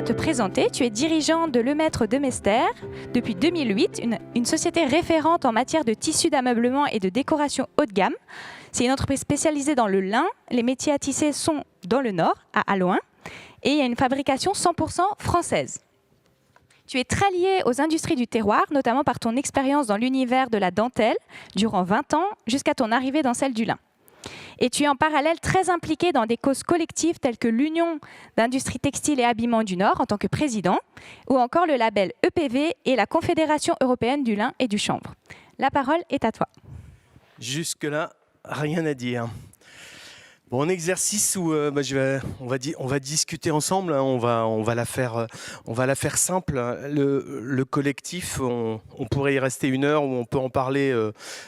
te présenter. Tu es dirigeant de Lemaître de Mester depuis 2008, une société référente en matière de tissus d'ameublement et de décoration haut de gamme. C'est une entreprise spécialisée dans le lin. Les métiers à tisser sont dans le Nord, à Allouin, et il y a une fabrication 100% française. Tu es très lié aux industries du terroir, notamment par ton expérience dans l'univers de la dentelle durant 20 ans, jusqu'à ton arrivée dans celle du lin. Et tu es en parallèle très impliqué dans des causes collectives telles que l'Union d'industrie textile et habillement du Nord en tant que président, ou encore le label EPV et la Confédération européenne du lin et du chanvre. La parole est à toi. Jusque-là, rien à dire. Bon, un exercice où on va discuter ensemble, hein, on va la faire simple. Le collectif, on pourrait y rester 1 heure ou on peut en parler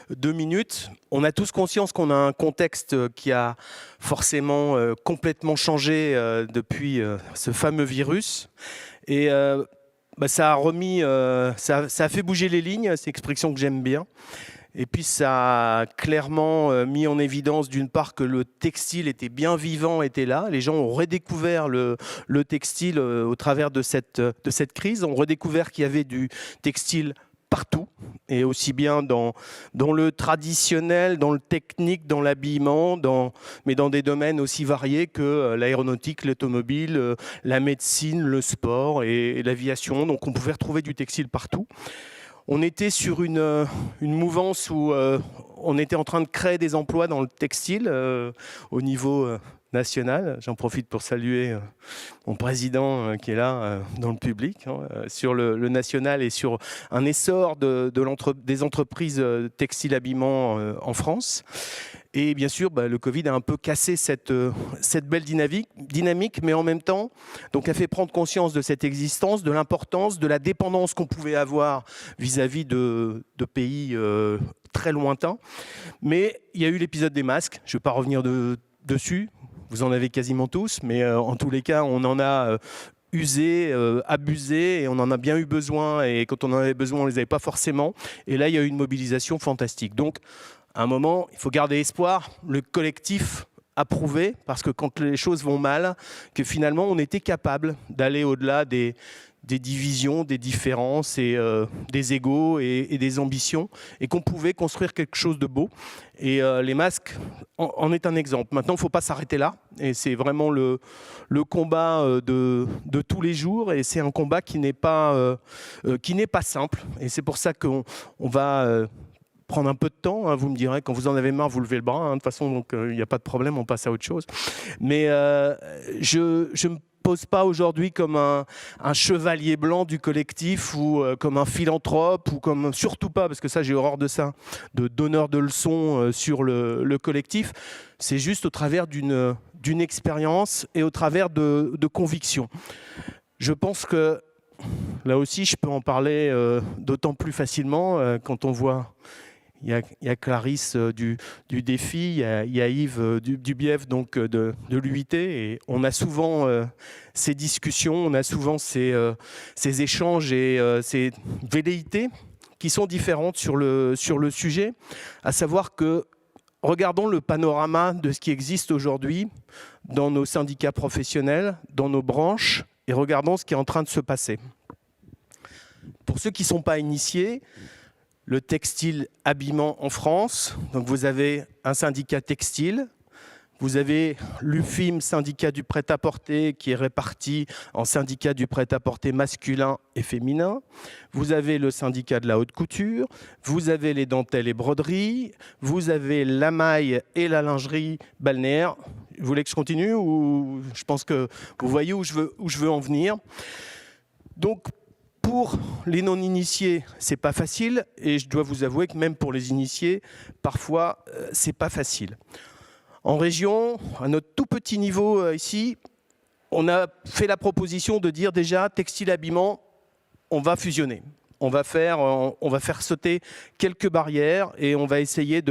2 minutes. On a tous conscience qu'on a un contexte qui a forcément complètement changé depuis ce fameux virus. Et ça a fait bouger les lignes, c'est une expression que j'aime bien. Et puis ça a clairement mis en évidence d'une part que le textile était bien vivant, était là. Les gens ont redécouvert le textile au travers de cette crise. On redécouvert qu'il y avait du textile partout, et aussi bien dans le traditionnel, dans le technique, dans l'habillement, mais dans des domaines aussi variés que l'aéronautique, l'automobile, la médecine, le sport et l'aviation. Donc on pouvait retrouver du textile partout. On était sur une mouvance où on était en train de créer des emplois dans le textile au niveau national. J'en profite pour saluer mon président qui est là dans le public, sur le national et sur un essor des entreprises textiles habillement en France. Et bien sûr, le Covid a un peu cassé cette belle dynamique, mais en même temps, donc a fait prendre conscience de cette existence, de l'importance, de la dépendance qu'on pouvait avoir vis-à-vis de pays très lointains. Mais il y a eu l'épisode des masques, je ne vais pas revenir dessus, vous en avez quasiment tous, mais en tous les cas, on en a usé, abusé, et on en a bien eu besoin, et quand on en avait besoin, on ne les avait pas forcément. Et là, il y a eu une mobilisation fantastique. Donc, à un moment, il faut garder espoir. Le collectif a prouvé, parce que quand les choses vont mal, que finalement, on était capable d'aller au-delà des divisions, des différences, et des égos et des ambitions, et qu'on pouvait construire quelque chose de beau. Et les masques en est un exemple. Maintenant, il ne faut pas s'arrêter là, et c'est vraiment le combat de tous les jours, et c'est un combat qui n'est pas simple. Et c'est pour ça qu'on va prendre un peu de temps, hein, vous me direz, quand vous en avez marre, vous levez le bras, hein, de toute façon, donc il n'y a pas de problème, on passe à autre chose. Mais je me pose pas aujourd'hui comme un chevalier blanc du collectif, ou comme un philanthrope, ou comme, surtout pas, parce que ça j'ai horreur de ça, de donneur de leçons sur le collectif. C'est juste au travers d'une expérience et au travers de convictions. Je pense que là aussi je peux en parler d'autant plus facilement quand on voit. Il y a Clarisse du Défi, il y a Yves du Bief, donc de l'UIT, et on a souvent ces discussions, on a souvent ces échanges et ces velléités qui sont différentes sur le sujet, à savoir que regardons le panorama de ce qui existe aujourd'hui dans nos syndicats professionnels, dans nos branches, et regardons ce qui est en train de se passer. Pour ceux qui ne sont pas initiés, le textile habillement en France, donc vous avez un syndicat textile, vous avez l'UFIM, syndicat du prêt-à-porter, qui est réparti en syndicat du prêt-à-porter masculin et féminin, vous avez le syndicat de la haute couture, vous avez les dentelles et broderies, vous avez la maille et la lingerie balnéaire. Vous voulez que je continue, ou je pense que vous voyez où je veux en venir. Donc, pour les non-initiés, c'est pas facile, et je dois vous avouer que même pour les initiés, parfois, c'est pas facile. En région, à notre tout petit niveau ici, on a fait la proposition de dire déjà, textile habillement, on va fusionner. On va faire sauter quelques barrières, et on va essayer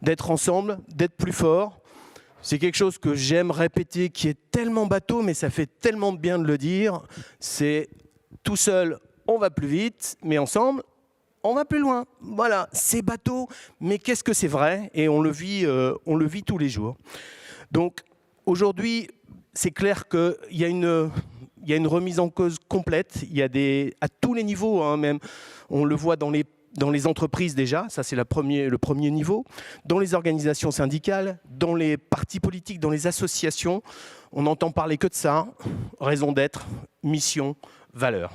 d'être ensemble, d'être plus forts. C'est quelque chose que j'aime répéter, qui est tellement bateau, mais ça fait tellement de bien de le dire. C'est tout seul, on va plus vite, mais ensemble, on va plus loin. Voilà, c'est bateau, mais qu'est-ce que c'est vrai, et on le vit tous les jours. Donc aujourd'hui, c'est clair qu'il y a il y a une remise en cause complète. Il y a à tous les niveaux, hein, même, on le voit dans les entreprises déjà, ça c'est le premier niveau, dans les organisations syndicales, dans les partis politiques, dans les associations, on n'entend parler que de ça, raison d'être, mission, valeur.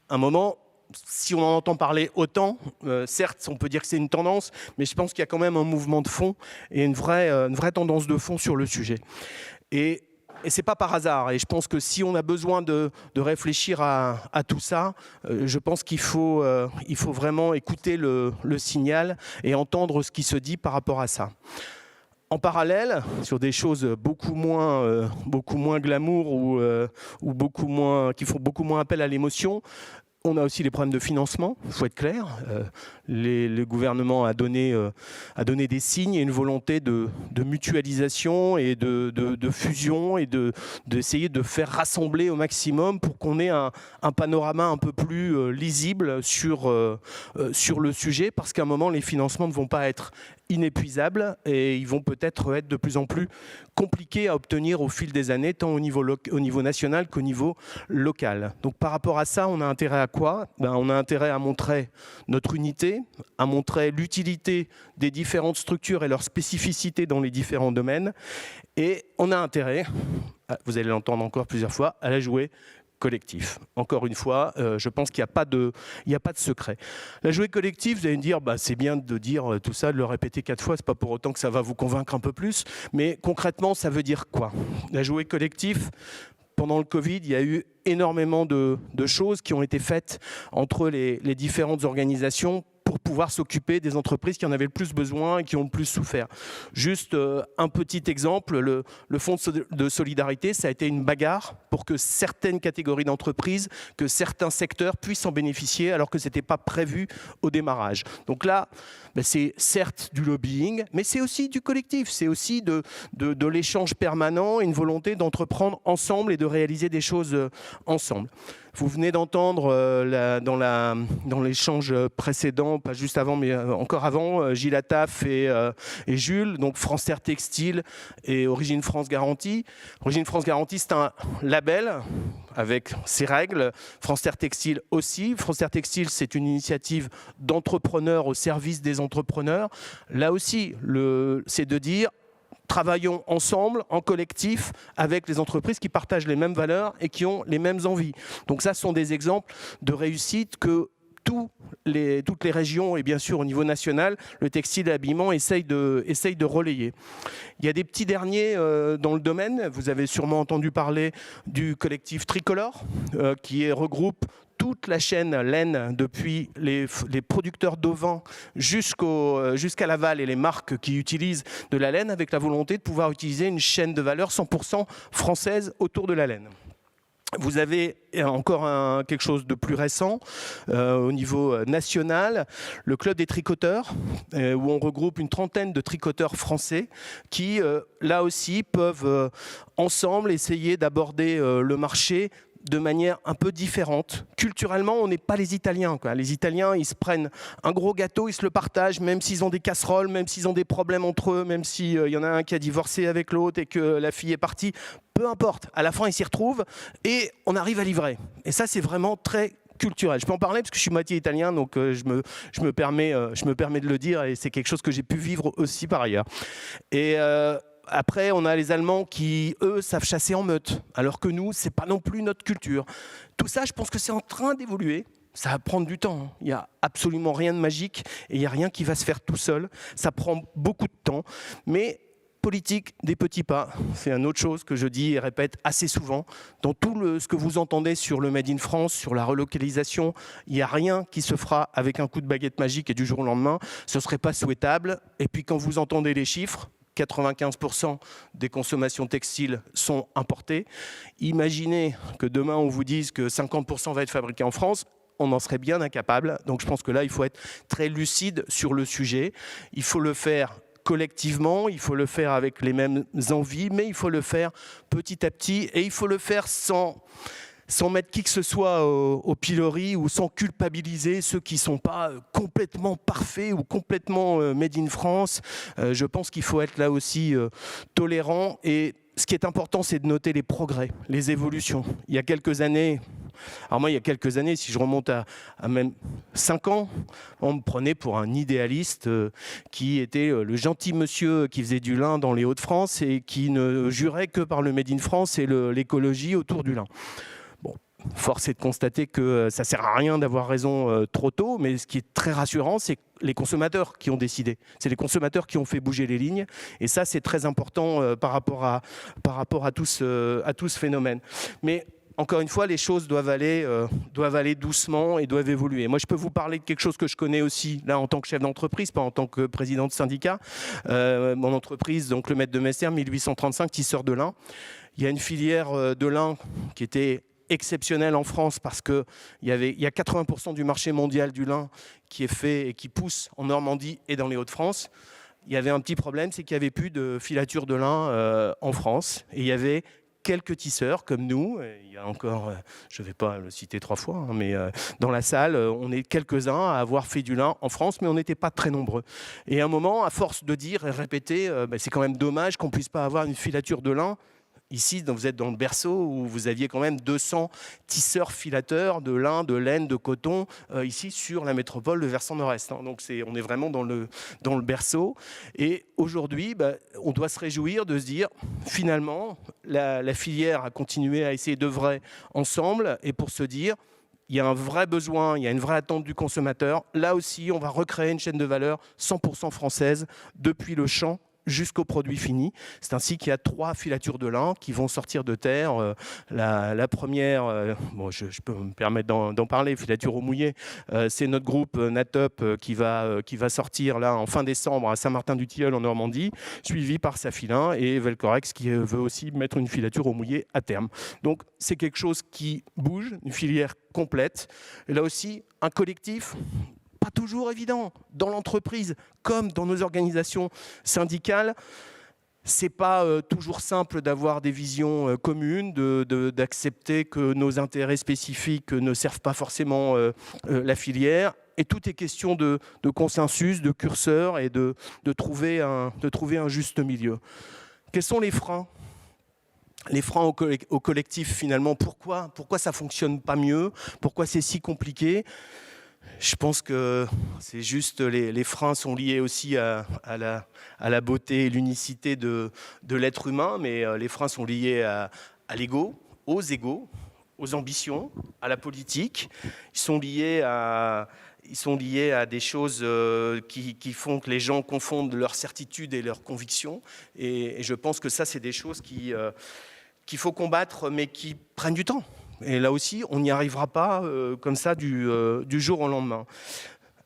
Un moment, si on en entend parler autant, certes on peut dire que c'est une tendance, mais je pense qu'il y a quand même un mouvement de fond et une vraie tendance de fond sur le sujet. Et ce n'est pas par hasard. Et je pense que si on a besoin de réfléchir à tout ça, je pense qu'il faut vraiment écouter le signal et entendre ce qui se dit par rapport à ça. En parallèle, sur des choses beaucoup moins glamour ou qui font beaucoup moins appel à l'émotion, on a aussi les problèmes de financement, il faut être clair. Le gouvernement a donné des signes et une volonté de mutualisation et de fusion et d'essayer de faire rassembler au maximum pour qu'on ait un panorama un peu plus lisible sur le sujet, parce qu'à un moment, les financements ne vont pas être inépuisables et ils vont peut-être être de plus en plus compliqués à obtenir au fil des années, tant au niveau national qu'au niveau local. Donc par rapport à ça, on a intérêt à quoi ? On a intérêt à montrer notre unité, à montrer l'utilité des différentes structures et leurs spécificités dans les différents domaines. Et on a intérêt, vous allez l'entendre encore plusieurs fois, à la jouer collectif. Encore une fois, je pense qu'il n'y a pas de secret. La jouer collectif, vous allez me dire, c'est bien de dire tout ça, de le répéter 4 fois, c'est pas pour autant que ça va vous convaincre un peu plus, mais concrètement, ça veut dire quoi ? La jouer collectif, pendant le Covid, il y a eu énormément de choses qui ont été faites entre les différentes organisations pour pouvoir s'occuper des entreprises qui en avaient le plus besoin et qui ont le plus souffert. Juste un petit exemple, le fonds de solidarité, ça a été une bagarre pour que certaines catégories d'entreprises, que certains secteurs puissent en bénéficier alors que ce n'était pas prévu au démarrage. Donc là, c'est certes du lobbying, mais c'est aussi du collectif, c'est aussi de l'échange permanent et une volonté d'entreprendre ensemble et de réaliser des choses ensemble. Vous venez d'entendre dans l'échange précédent, pas juste avant, mais encore avant, Gilles Attaf et Jules, donc France Terre Textile et Origine France Garantie. Origine France Garantie, c'est un label avec ses règles. France Terre Textile aussi. France Terre Textile, c'est une initiative d'entrepreneurs au service des entrepreneurs. Là aussi, c'est de dire, travaillons ensemble, en collectif, avec les entreprises qui partagent les mêmes valeurs et qui ont les mêmes envies. Donc ça, ce sont des exemples de réussite que toutes les régions et bien sûr au niveau national, le textile et l'habillement essayent de relayer. Il y a des petits derniers dans le domaine. Vous avez sûrement entendu parler du collectif Tricolore qui regroupe toute la chaîne laine, depuis les producteurs d'ovins jusqu'à l'aval et les marques qui utilisent de la laine, avec la volonté de pouvoir utiliser une chaîne de valeur 100% française autour de la laine. Vous avez encore quelque chose de plus récent au niveau national, le Club des tricoteurs, où on regroupe une trentaine de tricoteurs français qui, là aussi, peuvent ensemble essayer d'aborder le marché de manière un peu différente. Culturellement, on n'est pas les Italiens, quoi. Les Italiens, ils se prennent un gros gâteau, ils se le partagent, même s'ils ont des casseroles, même s'ils ont des problèmes entre eux, même s'il y en a un qui a divorcé avec l'autre et que la fille est partie. Peu importe, à la fin, ils s'y retrouvent et on arrive à livrer. Et ça, c'est vraiment très culturel. Je peux en parler parce que je suis moitié italien, donc je me permets de le dire et c'est quelque chose que j'ai pu vivre aussi par ailleurs. Et après, on a les Allemands qui, eux, savent chasser en meute, alors que nous, ce n'est pas non plus notre culture. Tout ça, je pense que c'est en train d'évoluer. Ça va prendre du temps. Il n'y a absolument rien de magique et il n'y a rien qui va se faire tout seul. Ça prend beaucoup de temps. Mais politique des petits pas, c'est une autre chose que je dis et répète assez souvent. Dans tout ce que vous entendez sur le Made in France, sur la relocalisation, il n'y a rien qui se fera avec un coup de baguette magique et du jour au lendemain. Ce ne serait pas souhaitable. Et puis quand vous entendez les chiffres, 95% des consommations textiles sont importées. Imaginez que demain, on vous dise que 50% va être fabriqué en France. On en serait bien incapable. Donc je pense que là, il faut être très lucide sur le sujet. Il faut le faire collectivement, il faut le faire avec les mêmes envies, mais il faut le faire petit à petit et il faut le faire sans mettre qui que ce soit au pilori ou sans culpabiliser ceux qui ne sont pas complètement parfaits ou complètement made in France. Je pense qu'il faut être là aussi tolérant et ce qui est important, c'est de noter les progrès, les évolutions. Il y a quelques années, alors moi, il y a quelques années, si je remonte à même 5 ans, on me prenait pour un idéaliste qui était le gentil monsieur qui faisait du lin dans les Hauts-de-France et qui ne jurait que par le Made in France et l'écologie autour du lin. Bon, force est de constater que ça ne sert à rien d'avoir raison trop tôt, mais ce qui est très rassurant, c'est les consommateurs qui ont décidé. C'est les consommateurs qui ont fait bouger les lignes. Et ça, c'est très important par rapport à tout ce phénomène. Mais encore une fois, les choses doivent aller doucement et doivent évoluer. Moi, je peux vous parler de quelque chose que je connais aussi, là, en tant que chef d'entreprise, pas en tant que président de syndicat. Mon entreprise, donc le Maître de Mester, 1835, tisseur de lin. Il y a une filière de lin qui était exceptionnelle en France parce qu'il y a 80% du marché mondial du lin qui est fait et qui pousse en Normandie et dans les Hauts-de-France. Il y avait un petit problème, c'est qu'il n'y avait plus de filature de lin en France. Et il y avait quelques tisseurs comme nous. Il y a encore, je ne vais pas le citer 3 fois, hein, mais dans la salle, on est quelques-uns à avoir fait du lin en France, mais on n'était pas très nombreux. Et à un moment, à force de dire et répéter, c'est quand même dommage qu'on ne puisse pas avoir une filature de lin. Ici, vous êtes dans le berceau où vous aviez quand même 200 tisseurs filateurs de lin, de laine, de coton, ici sur la métropole de Versant Nord-Est. Hein. Donc on est vraiment dans le berceau. Et aujourd'hui, on doit se réjouir de se dire, finalement, la filière a continué à essayer d'œuvrer ensemble et pour se dire, il y a un vrai besoin, il y a une vraie attente du consommateur. Là aussi, on va recréer une chaîne de valeur 100% française depuis le champ jusqu'au produit fini. C'est ainsi qu'il y a 3 filatures de lin qui vont sortir de terre. La première, bon, je peux me permettre d'en parler, filature au mouillé, c'est notre groupe Natop qui va sortir là en fin décembre à Saint-Martin-du-Tilleul en Normandie, suivi par Safilin et Velcorex qui veut aussi mettre une filature au mouillé à terme. Donc c'est quelque chose qui bouge, une filière complète. Et là aussi, un collectif pas toujours évident dans l'entreprise comme dans nos organisations syndicales. C'est pas toujours simple d'avoir des visions communes, d'accepter que nos intérêts spécifiques ne servent pas forcément la filière. Et tout est question de consensus, de curseur et de trouver un juste milieu. Quels sont les freins ? Les freins au collectif finalement, pourquoi ça ne fonctionne pas mieux ? Pourquoi c'est si compliqué ? Je pense que c'est juste les freins sont liés aussi à la beauté et l'unicité de l'être humain, mais les freins sont liés à l'ego, aux égos, aux ambitions, à la politique. Ils sont liés à des choses qui font que les gens confondent leur certitude et leur conviction. Et je pense que ça, c'est des choses qu'il faut combattre, mais qui prennent du temps. Et là aussi, on n'y arrivera pas comme ça du jour au lendemain.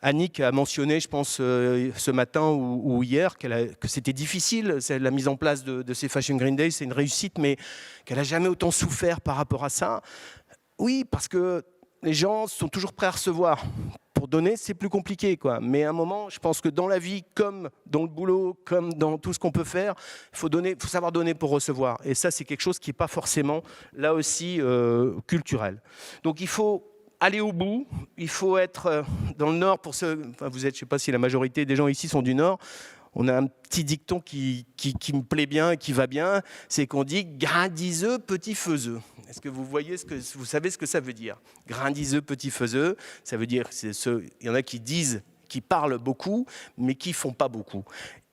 Annick a mentionné, je pense, ce matin ou hier, que c'était difficile, la mise en place de ces Fashion Green Days, c'est une réussite, mais qu'elle n'a jamais autant souffert par rapport à ça. Oui, parce que les gens sont toujours prêts à recevoir. Pour donner, c'est plus compliqué, quoi. Mais à un moment, je pense que dans la vie, comme dans le boulot, comme dans tout ce qu'on peut faire, il faut savoir donner pour recevoir. Et ça, c'est quelque chose qui n'est pas forcément, là aussi, culturel. Donc, il faut aller au bout. Il faut être dans le Nord. Je ne sais pas si la majorité des gens ici sont du Nord. On a un petit dicton qui me plaît bien et qui va bien, c'est qu'on dit « grain d'iseux, petit feuseux ». Est-ce que vous savez ce que ça veut dire ? Grain d'iseux, petit feuseux, ça veut dire il y en a qui disent, qui parlent beaucoup, mais qui ne font pas beaucoup.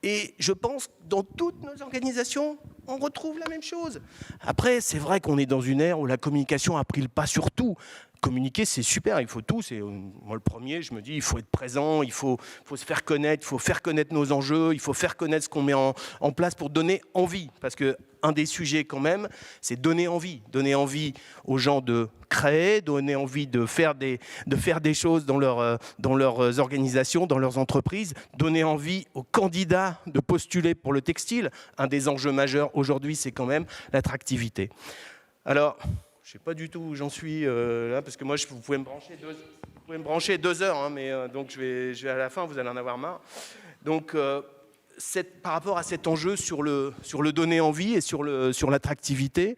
Et je pense que dans toutes nos organisations, on retrouve la même chose. Après, c'est vrai qu'on est dans une ère où la communication a pris le pas sur tout. Communiquer, c'est super, il faut tout. Moi, le premier, je me dis, il faut être présent, il faut se faire connaître, il faut faire connaître nos enjeux, il faut faire connaître ce qu'on met en place pour donner envie. Parce qu'un des sujets, quand même, c'est donner envie. Donner envie aux gens de créer, donner envie de faire des choses dans leurs organisations, dans leurs entreprises, donner envie aux candidats de postuler pour le textile. Un des enjeux majeurs aujourd'hui, c'est quand même l'attractivité. Alors, je ne sais pas du tout où j'en suis là, parce que moi, vous pouvez me brancher 2 heures, hein, mais donc je vais à la fin, vous allez en avoir marre. Donc, par rapport à cet enjeu sur le donner envie et sur l'attractivité,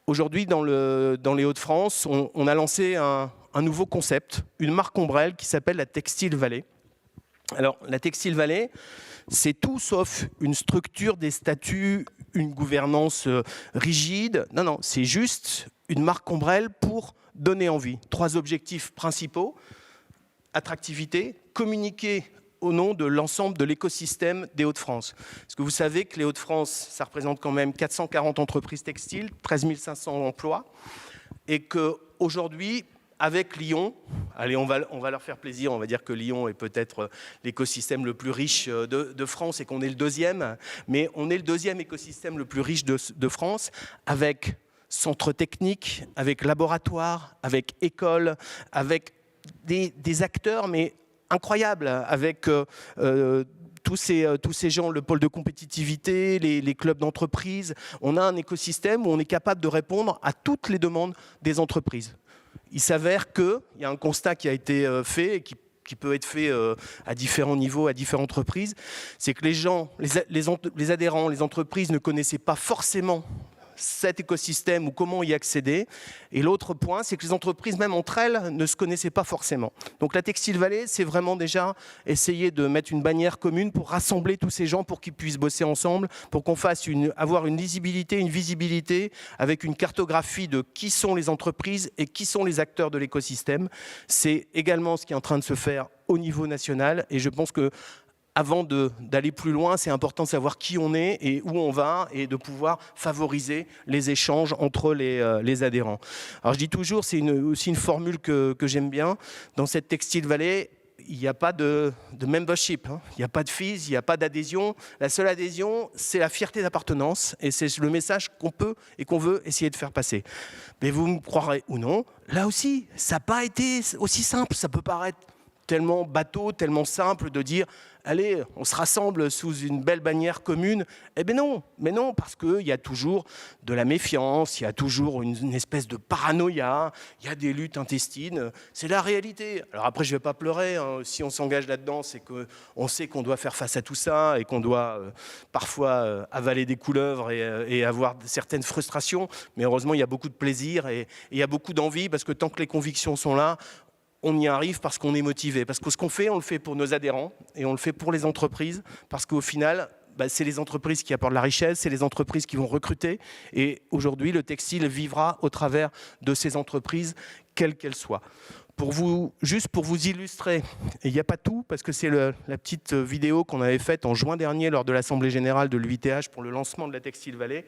aujourd'hui, dans les Hauts-de-France, on a lancé un nouveau concept, une marque ombrelle qui s'appelle la Textile Vallée. Alors, la Textile Valley, c'est tout sauf une structure, des statuts, une gouvernance rigide. Non, non, c'est juste une marque ombrelle pour donner envie. 3 objectifs principaux: attractivité, communiquer au nom de l'ensemble de l'écosystème des Hauts-de-France. Parce que vous savez que les Hauts-de-France, ça représente quand même 440 entreprises textiles, 13 500 emplois, et qu'aujourd'hui, avec Lyon, allez, on va leur faire plaisir, on va dire que Lyon est peut-être l'écosystème le plus riche de France et qu'on est le 2e, mais on est le 2e écosystème le plus riche de France, avec centres techniques, avec laboratoires, avec écoles, avec des acteurs, mais incroyables, avec tous ces gens, le pôle de compétitivité, les clubs d'entreprise. On a un écosystème où on est capable de répondre à toutes les demandes des entreprises. Il s'avère qu'il y a un constat qui a été fait et qui peut être fait à différents niveaux, à différentes entreprises, c'est que les gens, les adhérents, les entreprises ne connaissaient pas forcément cet écosystème ou comment y accéder. Et l'autre point, c'est que les entreprises, même entre elles, ne se connaissaient pas forcément. Donc la Textile Valley, c'est vraiment déjà essayer de mettre une bannière commune pour rassembler tous ces gens pour qu'ils puissent bosser ensemble, pour qu'on fasse avoir une lisibilité, une visibilité, avec une cartographie de qui sont les entreprises et qui sont les acteurs de l'écosystème. C'est également ce qui est en train de se faire au niveau national. Et je pense que avant d'aller plus loin, c'est important de savoir qui on est et où on va et de pouvoir favoriser les échanges entre les adhérents. Alors je dis toujours, c'est aussi une formule que j'aime bien. Dans cette Textile Valley, il n'y a pas de membership, hein. Il n'y a pas de fees, il n'y a pas d'adhésion. La seule adhésion, c'est la fierté d'appartenance et c'est le message qu'on peut et qu'on veut essayer de faire passer. Mais vous me croirez ou non, là aussi, ça n'a pas été aussi simple. Ça peut paraître tellement bateau, tellement simple de dire « Allez, on se rassemble sous une belle bannière commune ». Eh bien non, mais non, parce qu'il y a toujours de la méfiance, il y a toujours une espèce de paranoïa, il y a des luttes intestines, c'est la réalité. Alors après, je ne vais pas pleurer, hein. Si on s'engage là-dedans, c'est qu'on sait qu'on doit faire face à tout ça et qu'on doit parfois avaler des couleuvres et avoir certaines frustrations. Mais heureusement, il y a beaucoup de plaisir et il y a beaucoup d'envie, parce que tant que les convictions sont là, on y arrive parce qu'on est motivé. Parce que ce qu'on fait, on le fait pour nos adhérents et on le fait pour les entreprises. Parce qu'au final, c'est les entreprises qui apportent la richesse, c'est les entreprises qui vont recruter. Et aujourd'hui, le textile vivra au travers de ces entreprises, quelles qu'elles soient. Juste pour vous illustrer, et il n'y a pas tout, parce que c'est la petite vidéo qu'on avait faite en juin dernier lors de l'Assemblée Générale de l'UITH pour le lancement de la Textile Valley.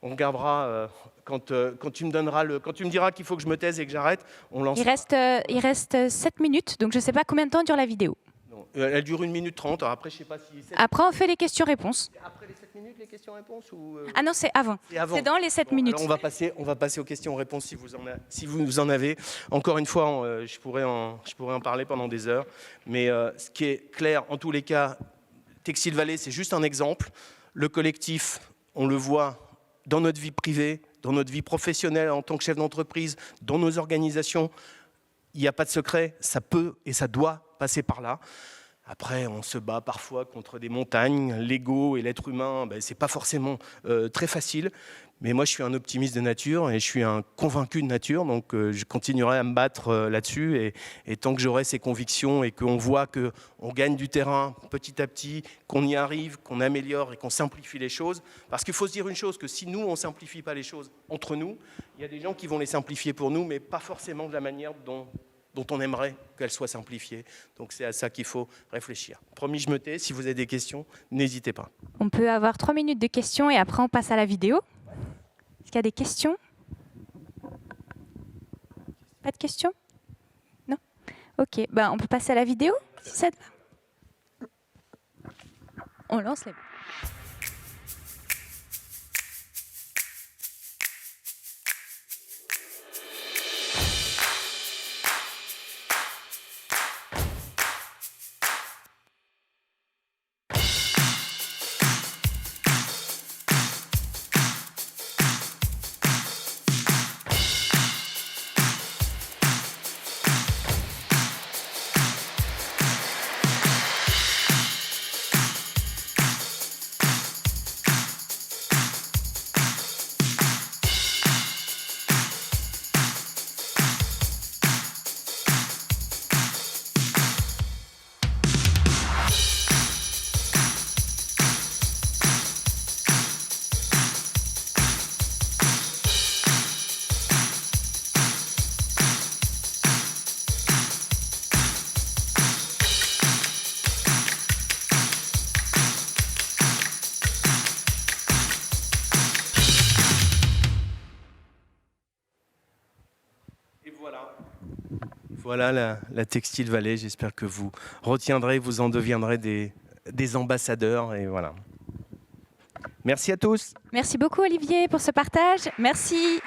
On regardera quand tu me diras qu'il faut que je me taise et que j'arrête, on lance. Il reste 7 minutes, donc je ne sais pas combien de temps dure la vidéo. Non, elle dure 1 minute 30. Alors après, je sais pas si. Après, on fait les questions-réponses. Après les 7 minutes, les questions-réponses ou Ah non, c'est avant. C'est dans les 7 minutes. Alors on va passer aux questions-réponses si vous en avez. Encore une fois, je pourrais en parler pendant des heures. Mais ce qui est clair, en tous les cas, Textile Valley, c'est juste un exemple. Le collectif, on le voit dans notre vie privée, dans notre vie professionnelle en tant que chef d'entreprise, dans nos organisations. Il n'y a pas de secret, ça peut et ça doit passer par là. Après, on se bat parfois contre des montagnes. L'ego et l'être humain, ce n'est pas forcément très facile. Mais moi, je suis un optimiste de nature et je suis un convaincu de nature. Donc, je continuerai à me battre là-dessus. Et tant que j'aurai ces convictions et qu'on voit qu'on gagne du terrain petit à petit, qu'on y arrive, qu'on améliore et qu'on simplifie les choses. Parce qu'il faut se dire une chose, que si nous, on ne simplifie pas les choses entre nous, il y a des gens qui vont les simplifier pour nous, mais pas forcément de la manière dont on aimerait qu'elle soit simplifiée. Donc c'est à ça qu'il faut réfléchir. Promis, je me tais. Si vous avez des questions, n'hésitez pas. On peut avoir 3 minutes de questions et après on passe à la vidéo. Est-ce qu'il y a des questions? Pas de questions? Non? Ok, on peut passer à la vidéo, si ça te va. On lance la vidéo. Voilà la Textile Vallée. J'espère que vous retiendrez, vous en deviendrez des ambassadeurs. Et voilà. Merci à tous. Merci beaucoup Olivier pour ce partage. Merci.